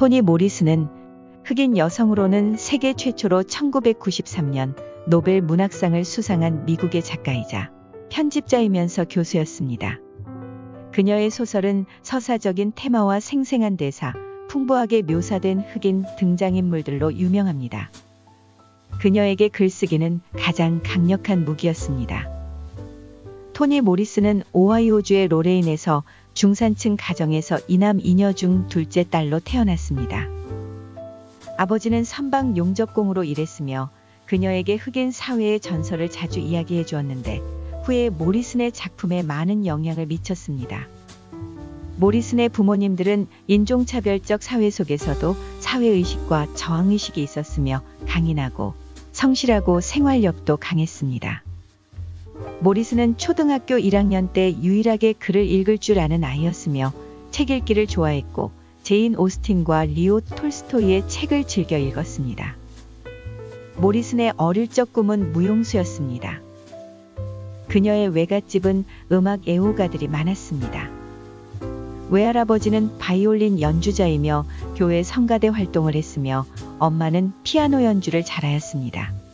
토니 모리스는 흑인 여성으로는 세계 최초로 1993년 노벨 문학상을 수상한 미국의 작가이자 편집자이면서 교수였습니다. 그녀의 소설은 서사적인 테마와 생생한 대사, 풍부하게 묘사된 흑인 등장인물들로 유명합니다. 그녀에게 글쓰기는 가장 강력한 무기였습니다. 토니 모리스는 오하이오주의 로레인에서 중산층 가정에서 이남 이녀 중 둘째 딸로 태어났습니다. 아버지는 선박 용접공으로 일했으며 그녀에게 흑인 사회의 전설을 자주 이야기해 주었는데 후에 모리슨의 작품에 많은 영향을 미쳤습니다. 모리슨의 부모님들은 인종차별적 사회 속에서도 사회의식과 저항의식이 있었으며 강인하고 성실하고 생활력도 강했습니다. 모리슨은 초등학교 1학년 때 유일하게 글을 읽을 줄 아는 아이였으며 책 읽기를 좋아했고 제인 오스틴과 리오 톨스토이의 책을 즐겨 읽었습니다. 모리슨의 어릴 적 꿈은 무용수였습니다. 그녀의 외갓집은 음악 애호가들이 많았습니다. 외할아버지는 바이올린 연주자이며 교회 성가대 활동을 했으며 엄마는 피아노 연주를 잘하였습니다.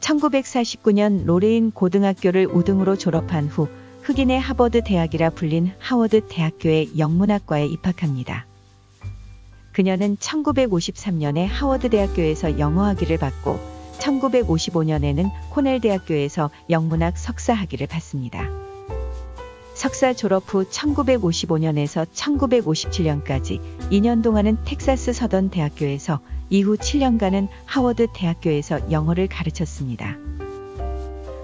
1949년 로레인 고등학교를 우등으로 졸업한 후 흑인의 하버드 대학이라 불린 하워드 대학교의 영문학과에 입학합니다. 그녀는 1953년에 하워드 대학교에서 영어학위를 받고 1955년에는 코넬 대학교에서 영문학 석사 학위를 받습니다. 석사 졸업 후 1955년에서 1957년까지 2년 동안은 텍사스 서던 대학교에서 이후 7년간은 하워드 대학교에서 영어를 가르쳤습니다.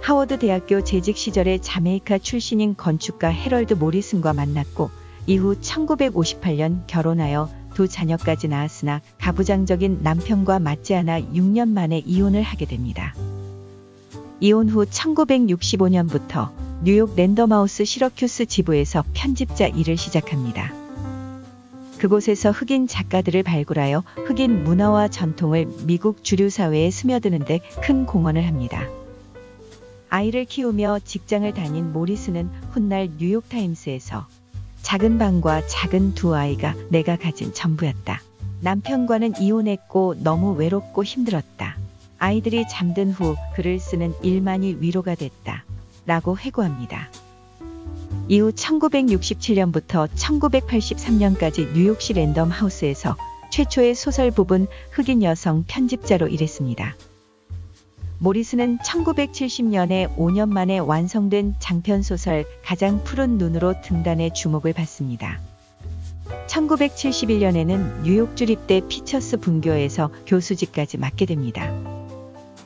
하워드 대학교 재직 시절에 자메이카 출신인 건축가 해럴드 모리슨과 만났고 이후 1958년 결혼하여 두 자녀까지 낳았으나 가부장적인 남편과 맞지 않아 6년 만에 이혼을 하게 됩니다. 이혼 후 1965년부터 뉴욕 랜덤하우스 시러큐스 지부에서 편집자 일을 시작합니다. 그곳에서 흑인 작가들을 발굴하여 흑인 문화와 전통을 미국 주류 사회에 스며드는 데 큰 공헌을 합니다. 아이를 키우며 직장을 다닌 모리슨은 훗날 뉴욕타임스에서 작은 방과 작은 두 아이가 내가 가진 전부였다. 남편과는 이혼했고 너무 외롭고 힘들었다. 아이들이 잠든 후 글을 쓰는 일만이 위로가 됐다. 라고 회고합니다. 이후 1967년부터 1983년까지 뉴욕시 랜덤 하우스에서 최초의 소설 부분 흑인 여성 편집자로 일했습니다. 모리슨은 1970년에 5년 만에 완성된 장편소설 가장 푸른 눈으로 등단해 주목을 받습니다. 1971년에는 뉴욕 주립대 피처스 분교에서 교수직까지 맡게 됩니다.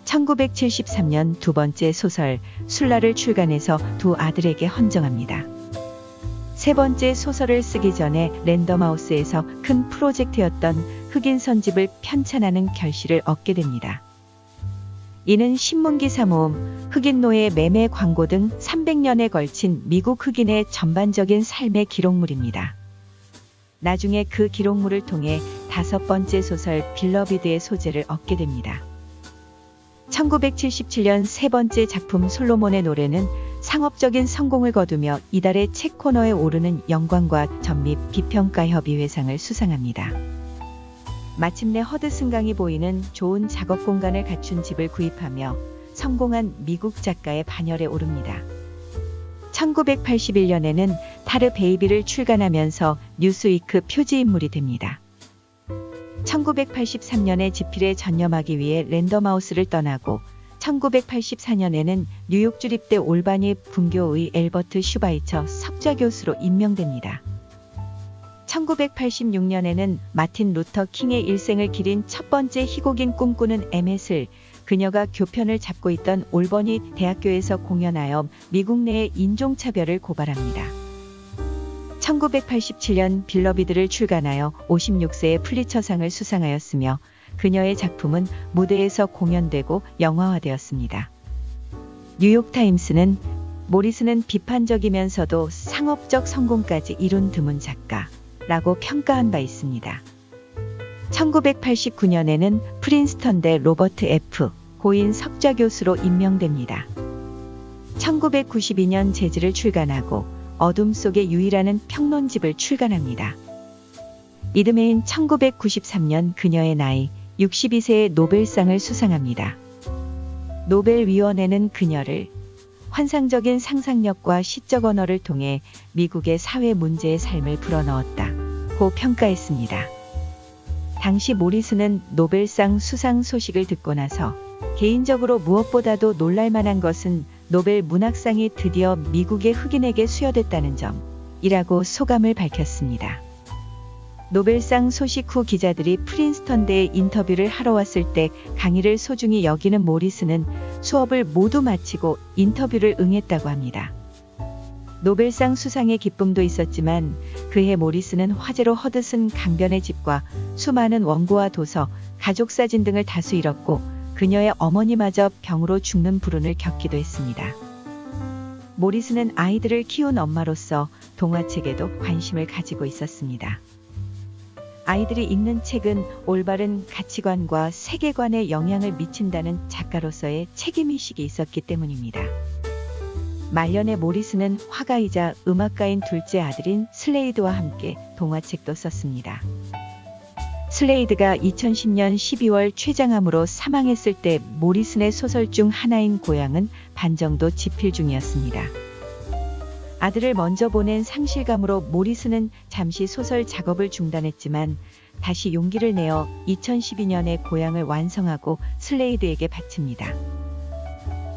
1973년 두 번째 소설 술라를 출간해서 두 아들에게 헌정합니다. 세 번째 소설을 쓰기 전에 랜덤하우스에서 큰 프로젝트였던 흑인 선집을 편찬하는 결실을 얻게 됩니다. 이는 신문기사 모음, 흑인 노예 매매 광고 등 300년에 걸친 미국 흑인의 전반적인 삶의 기록물입니다. 나중에 그 기록물을 통해 다섯 번째 소설 빌러비드의 소재를 얻게 됩니다. 1977년 세 번째 작품 솔로몬의 노래는 상업적인 성공을 거두며 이달의 책 코너에 오르는 영광과 전립 비평가협의회상을 수상합니다. 마침내 허드슨강이 보이는 좋은 작업 공간을 갖춘 집을 구입하며 성공한 미국 작가의 반열에 오릅니다. 1981년에는 타르 베이비를 출간하면서 뉴스위크 표지인물이 됩니다. 1983년에 집필에 전념하기 위해 랜덤하우스를 떠나고 1984년에는 뉴욕 주립대 올바니 분교의 엘버트 슈바이처 석좌교수로 임명됩니다. 1986년에는 마틴 루터 킹의 일생을 기린 첫 번째 희곡인 꿈꾸는 에멧을 그녀가 교편을 잡고 있던 올버니 대학교에서 공연하여 미국 내의 인종차별을 고발합니다. 1987년 빌러비드를 출간하여 56세의 플리처상을 수상하였으며 그녀의 작품은 무대에서 공연되고 영화화되었습니다. 뉴욕타임스는 모리슨은 비판적이면서도 상업적 성공까지 이룬 드문 작가라고 평가한 바 있습니다. 1989년에는 프린스턴대 로버트 F. 고인 석좌교수로 임명됩니다. 1992년 재즈를 출간하고 어둠 속의 유일하는 평론집을 출간합니다. 이듬해인 1993년 그녀의 나이 62세에 노벨상을 수상합니다. 노벨위원회는 그녀를 환상적인 상상력과 시적 언어를 통해 미국의 사회 문제의 삶을 불어넣었다고 평가했습니다. 당시 모리스는 노벨상 수상 소식을 듣고 나서 개인적으로 무엇보다도 놀랄만한 것은 노벨 문학상이 드디어 미국의 흑인에게 수여됐다는 점이라고 소감을 밝혔습니다. 노벨상 소식 후 기자들이 프린스턴대에 인터뷰를 하러 왔을 때 강의를 소중히 여기는 모리스는 수업을 모두 마치고 인터뷰를 응했다고 합니다. 노벨상 수상의 기쁨도 있었지만 그해 모리스는 화재로 헛웃은 강변의 집과 수많은 원고와 도서, 가족 사진 등을 다수 잃었고 그녀의 어머니마저 병으로 죽는 불운을 겪기도 했습니다. 모리스는 아이들을 키운 엄마로서 동화책에도 관심을 가지고 있었습니다. 아이들이 읽는 책은 올바른 가치관과 세계관에 영향을 미친다는 작가로서의 책임의식이 있었기 때문입니다. 말년에 모리스는 화가이자 음악가인 둘째 아들인 슬레이드와 함께 동화책도 썼습니다. 슬레이드가 2010년 12월 췌장암으로 사망했을 때 모리슨의 소설 중 하나인 고향은 반정도 집필 중이었습니다. 아들을 먼저 보낸 상실감으로 모리슨은 잠시 소설 작업을 중단했지만 다시 용기를 내어 2012년에 고향을 완성하고 슬레이드에게 바칩니다.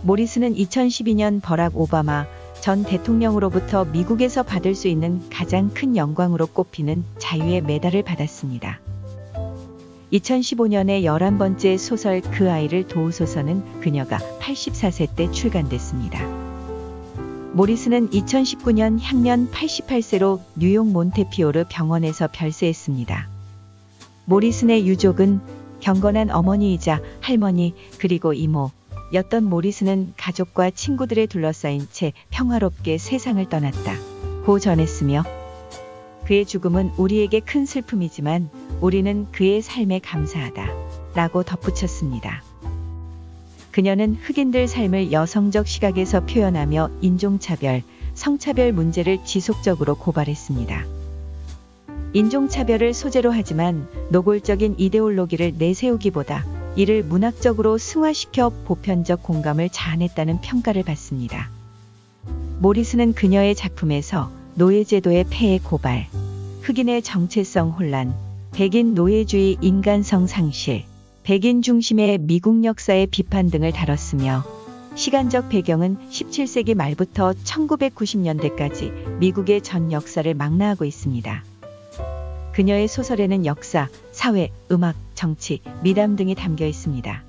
모리슨은 2012년 버락 오바마 전 대통령으로부터 미국에서 받을 수 있는 가장 큰 영광으로 꼽히는 자유의 메달을 받았습니다. 2015년에 11번째 소설 그 아이를 도우소서는 그녀가 84세 때 출간됐습니다. 모리슨은 2019년 향년 88세로 뉴욕 몬테피오르 병원에서 별세했습니다. 모리슨의 유족은 경건한 어머니이자 할머니 그리고 이모였던 모리슨은 가족과 친구들에 둘러싸인 채 평화롭게 세상을 떠났다고 전했으며 그의 죽음은 우리에게 큰 슬픔이지만 우리는 그의 삶에 감사하다라고 덧붙였습니다. 그녀는 흑인들 삶을 여성적 시각에서 표현하며 인종차별, 성차별 문제를 지속적으로 고발했습니다. 인종차별을 소재로 하지만 노골적인 이데올로기를 내세우기보다 이를 문학적으로 승화시켜 보편적 공감을 자아냈다는 평가를 받습니다. 모리슨은 그녀의 작품에서 노예제도의 폐해 고발, 흑인의 정체성 혼란, 백인 노예주의 인간성 상실, 백인 중심의 미국 역사의 비판 등을 다뤘으며 시간적 배경은 17세기 말부터 1990년대까지 미국의 전 역사를 망라하고 있습니다. 그녀의 소설에는 역사, 사회, 음악, 정치, 미담 등이 담겨 있습니다.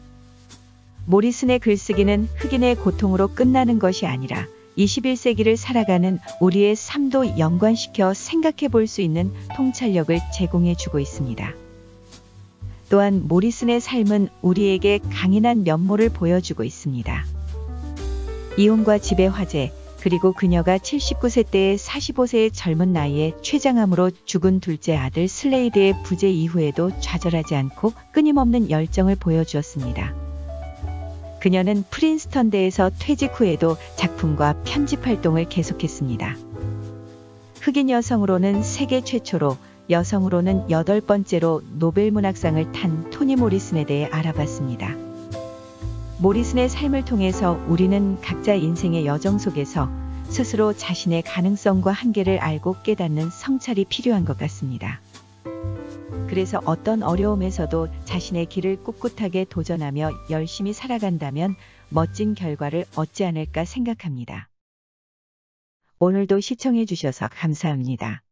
모리슨의 글쓰기는 흑인의 고통으로 끝나는 것이 아니라 21세기를 살아가는 우리의 삶도 연관시켜 생각해 볼 수 있는 통찰력을 제공해 주고 있습니다. 또한 모리슨의 삶은 우리에게 강인한 면모를 보여주고 있습니다. 이혼과 집의 화재, 그리고 그녀가 79세 때의 45세의 젊은 나이에 췌장암으로 죽은 둘째 아들 슬레이드의 부재 이후에도 좌절하지 않고 끊임없는 열정을 보여주었습니다. 그녀는 프린스턴대에서 퇴직 후에도 작품과 편집 활동을 계속했습니다. 흑인 여성으로는 세계 최초로, 여성으로는 8번째로 노벨 문학상을 탄 토니 모리슨에 대해 알아봤습니다. 모리슨의 삶을 통해서 우리는 각자 인생의 여정 속에서 스스로 자신의 가능성과 한계를 알고 깨닫는 성찰이 필요한 것 같습니다. 그래서 어떤 어려움에서도 자신의 길을 꿋꿋하게 도전하며 열심히 살아간다면 멋진 결과를 얻지 않을까 생각합니다. 오늘도 시청해 주셔서 감사합니다.